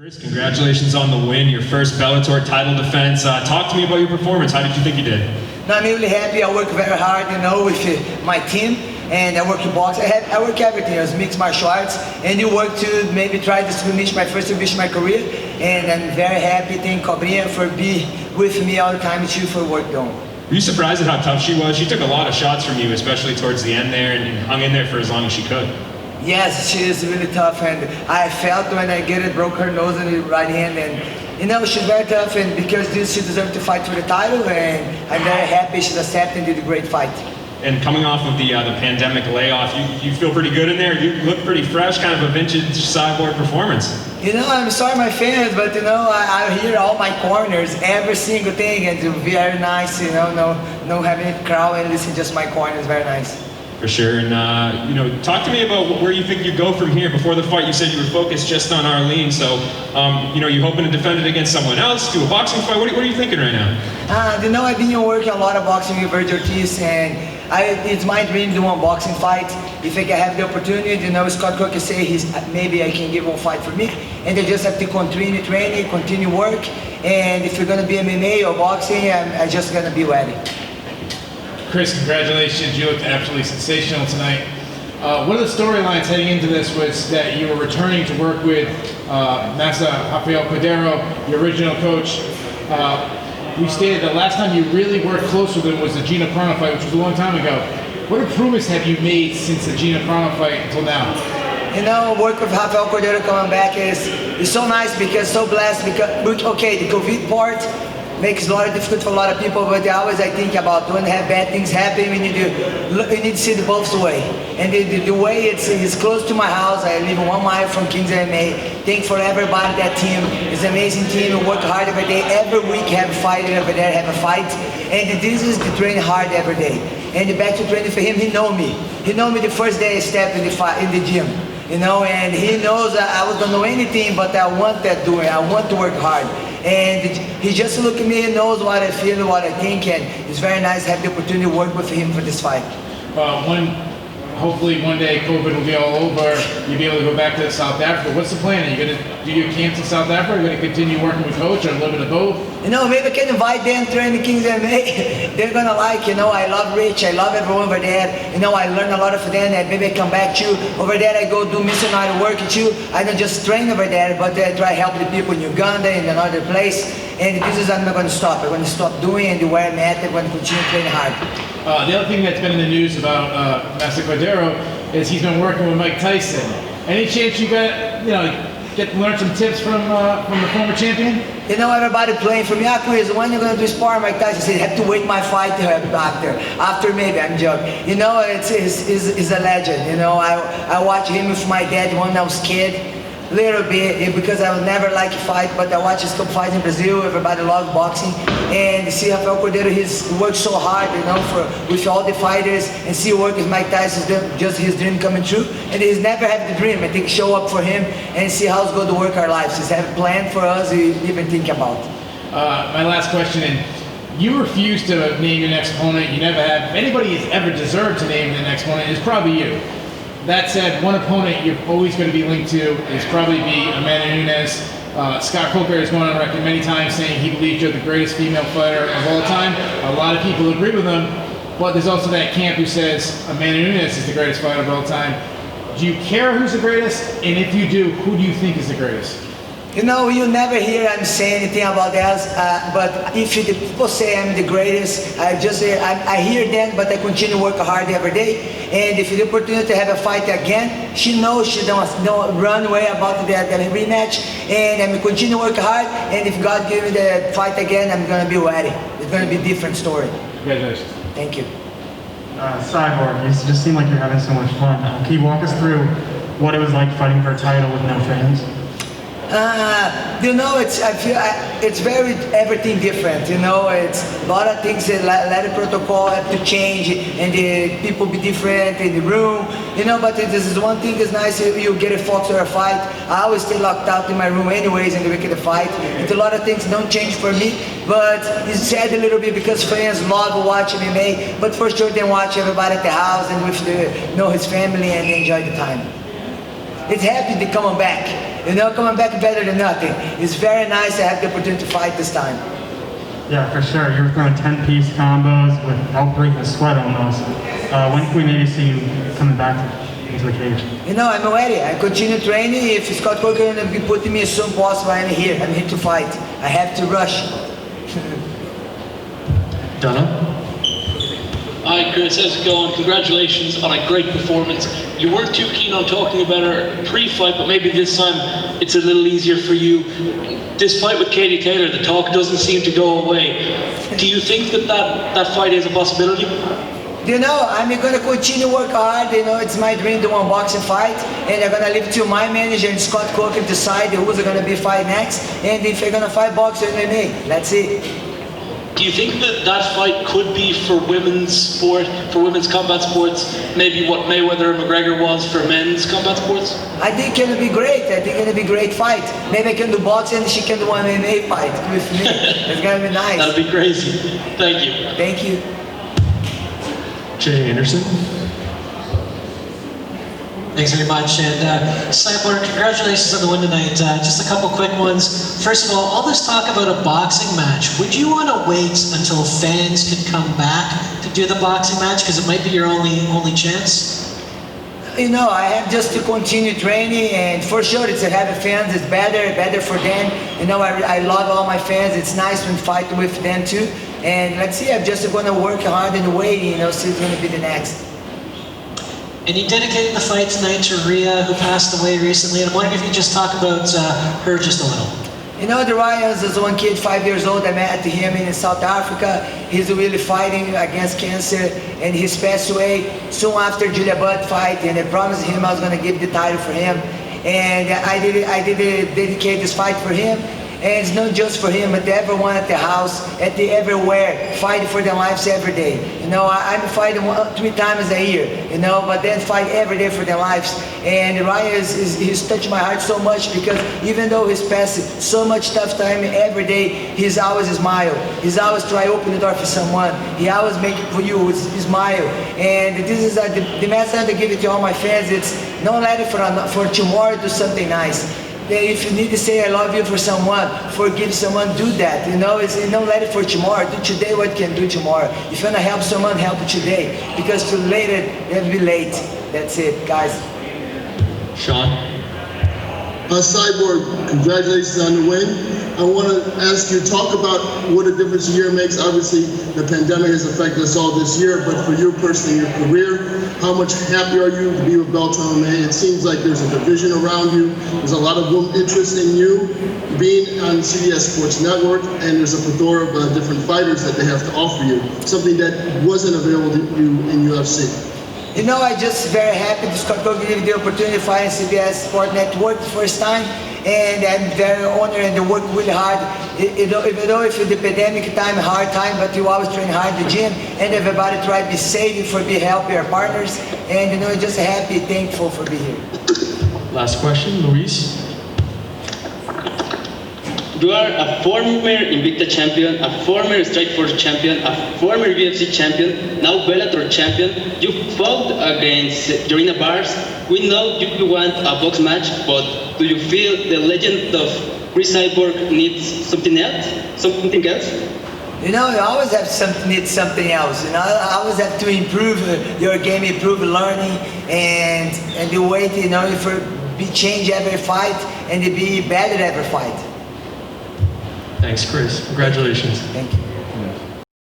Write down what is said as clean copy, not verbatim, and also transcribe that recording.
Cris, congratulations on the win, your first Bellator title defense. Talk to me about your performance. How did you think you did? No, I'm really happy. I work very hard, with my team, and I work in boxing. I work everything. It's mixed martial arts, and you work to maybe try to finish my first division of my career. And I'm very happy. Thank Cobrinha for being with me all the time too for work done. Were you surprised at how tough she was? She took a lot of shots from you, especially towards the end there, and hung in there for as long as she could. Yes, she is really tough, and I felt when I broke her nose in the right hand, and she's very tough, and because this she deserved to fight for the title, and I'm very happy she's accepted and did a great fight. And coming off of the pandemic layoff, you feel pretty good in there. You look pretty fresh, kind of a vintage Cyborg performance. I'm sorry my fans, but I hear all my corners, every single thing, and it's very nice, no having a crowd and listen just my corners, very nice. For sure, and talk to me about where you think you go from here. Before the fight, you said you were focused just on Arlene, so you hoping to defend it against someone else, do a boxing fight? What are you thinking right now? I've been working a lot of boxing with Virgil Ortiz, and it's my dream to do one boxing fight. If I have the opportunity, Scott Cook can say maybe I can give one fight for me, and they just have to continue training, continue work, and if you're gonna be MMA or boxing, I'm just gonna be ready. Cris, congratulations. You looked absolutely sensational tonight. One of the storylines heading into this was that you were returning to work with Master Rafael Cordero, your original coach. We stated that last time you really worked close with him was the Gina Carano fight, which was a long time ago. What improvements have you made since the Gina Carano fight until now? Work with Rafael Cordero coming back is so nice because so blessed because, okay, the COVID part makes a lot of difficult for a lot of people, but I think about when bad things happen, we need to see the both way. And the way it's close to my house. I live 1 mile from Kings MMA. Thank for everybody, that team. It's an amazing team. We work hard every day. Every week have a fight over there, have a fight. And this is to train hard every day. And back to training for him, he know me. He know me the first day I stepped in the gym. And he knows I don't know anything, but I want that doing. I want to work hard. And he just look at me and knows what I feel, what I think, and it's very nice to have the opportunity to work with him for this fight. Hopefully one day COVID will be all over, you'll be able to go back to South Africa. What's the plan? Are you going to do your camps in South Africa? Are you going to continue working with Coach or a little bit of both? Maybe I can invite them to train the Kings MMA. They're going to like, I love Rich, I love everyone over there. I learn a lot from them, and maybe I come back to over there, I go do missionary work too. I don't just train over there, but I try to help the people in Uganda and another place. And this is I'm not going to stop. I'm going to stop doing and where I'm at. I'm going to continue training hard. The other thing that's been in the news about Master Cordero is he's been working with Mike Tyson. Any chance you get to learn some tips from the former champion? Everybody playing for me. Chris, when you're going to do spar? Mike Tyson said, have to wait my fight after maybe. I'm joking. It's a legend. I watched him with my dad when I was a kid. Little bit, because I would never like a fight, but I watch his fight in Brazil. Everybody loves boxing, and see Rafael Cordero, he's worked so hard, with all the fighters, and see work with Mike Tyson, just his dream coming true. And he's never had the dream. I think show up for him and see how it's going to work our lives. He's have a plan for us we even think about. My last question, and you refuse to name your next opponent. You never have. If anybody has ever deserved to name the next opponent, it's probably you. That said, one opponent you're always going to be linked to is probably Amanda Nunes. Scott Coker has gone on record many times saying he believes you're the greatest female fighter of all time. A lot of people agree with him, but there's also that camp who says Amanda Nunes is the greatest fighter of all time. Do you care who's the greatest? And if you do, who do you think is the greatest? You never hear I'm saying anything about that, but if the people say I'm the greatest, I hear them, but I continue to work hard every day. And if the opportunity to have a fight again, she knows she don't run away about the rematch, and I'm continue to work hard, and if God gives me the fight again, I'm going to be ready. It's going to be a different story. Congratulations. Thank you. Cyborg, you just seem like you're having so much fun. Can you walk us through what it was like fighting for a title with no fans? It's very everything different. It's a lot of things that let the protocol have to change, and the people be different in the room. But this is one thing is nice. You get a fox or a fight. I always stay locked out in my room anyways in the week of the fight. It's a lot of things don't change for me, but it's sad a little bit because fans love watching MMA. But for sure they watch everybody at the house and with his family and enjoy the time. It's happy to come back. you know, coming back better than nothing. It's very nice to have the opportunity to fight this time. Yeah, for sure. You were throwing 10-piece combos without breaking a sweat almost. When can we maybe see you coming back into the cage? You know, I'm ready. I continue training. If Scott Coker is going to be putting me as soon as possible, I'm here. I'm here to fight. I have to rush. Donna? Hi Chris, how's it going? Congratulations on a great performance. You weren't too keen on talking about her pre-fight, but maybe this time it's a little easier for you. This fight with Katie Taylor, the talk doesn't seem to go away. Do you think that fight is a possibility? You know, I'm going to continue to work hard. You know, it's my dream to one boxing fight, and I'm going to leave it to my manager and Scott Coker to decide who's going to be fight next, and if they're going to fight boxing or MMA. That's it. Do you think that fight could be for women's sport, for women's combat sports, maybe what Mayweather and McGregor was for men's combat sports? I think it's going to be great. I think it's going to be a great fight. Maybe I can do boxing and she can do one MMA fight with me. It's going to be nice. That'd be crazy. Thank you. Thank you. Jay Anderson? Thanks very much, and Cyborg, congratulations on the win tonight. Just a couple quick ones. First of all this talk about a boxing match, would you want to wait until fans can come back to do the boxing match, because it might be your only chance? You know, I have just to continue training, and for sure it's to have fans. It's better for them. You know, I love all my fans. It's nice when fighting with them too. And let's see, I'm just going to work hard in the way, you know, see who's going to be the next. And you dedicated the fight tonight to Rhea, who passed away recently, and I'm wondering if you could just talk about her just a little. You know, the Ryans is one kid, 5 years old. I met him in South Africa. He's really fighting against cancer, and he's passed away soon after Julia Budd fight, and I promised him I was going to give the title for him. And I did dedicate this fight for him. And it's not just for him, but everyone at the house, everywhere, fighting for their lives every day. You know, I'm fighting 3 times a year, you know, but then fight every day for their lives. And Ryan he's touched my heart so much, because even though he's passing so much tough time every day, he's always smile. He's always try to open the door for someone. He always make it for you, smile. And this is the message I give it to all my fans. It's don't let it for tomorrow, do something nice. If you need to say I love you for someone, forgive someone, do that. You know, don't let it for tomorrow. Do today what you can do tomorrow. If you want to help someone, help it today. Because too late, it'll be late. That's it, guys. Sean? Cyborg, congratulations on the win. I want to ask you, talk about what a difference a year makes. Obviously, the pandemic has affected us all this year, but for you personally, your career, how much happier are you to be with Bellator MMA? It seems like there's a division around you. There's a lot of interest in you being on CBS Sports Network, and there's a plethora of different fighters that they have to offer you, something that wasn't available to you in UFC. You know, I just very happy to Scott Coker give me the opportunity to fight on CBS Sport Network the first time, and I'm very honored and work really hard. Even though if the pandemic time, hard time, but you always train hard in the gym, and everybody try to be safe for be help our partners, and you know, just happy, thankful for being here. Last question, Luis? You are a former Invicta champion, a former Strikeforce champion, a former UFC champion, now Bellator champion. You fought against Jorina Bars. We know you want a box match, but do you feel the legend of Cris Cyborg needs something else? Something else? You know, you always have need something else. You know, I always have to improve your game, improve learning, and the way to, you know, for be change every fight and to be better every fight. Thanks, Chris. Congratulations. Thank you.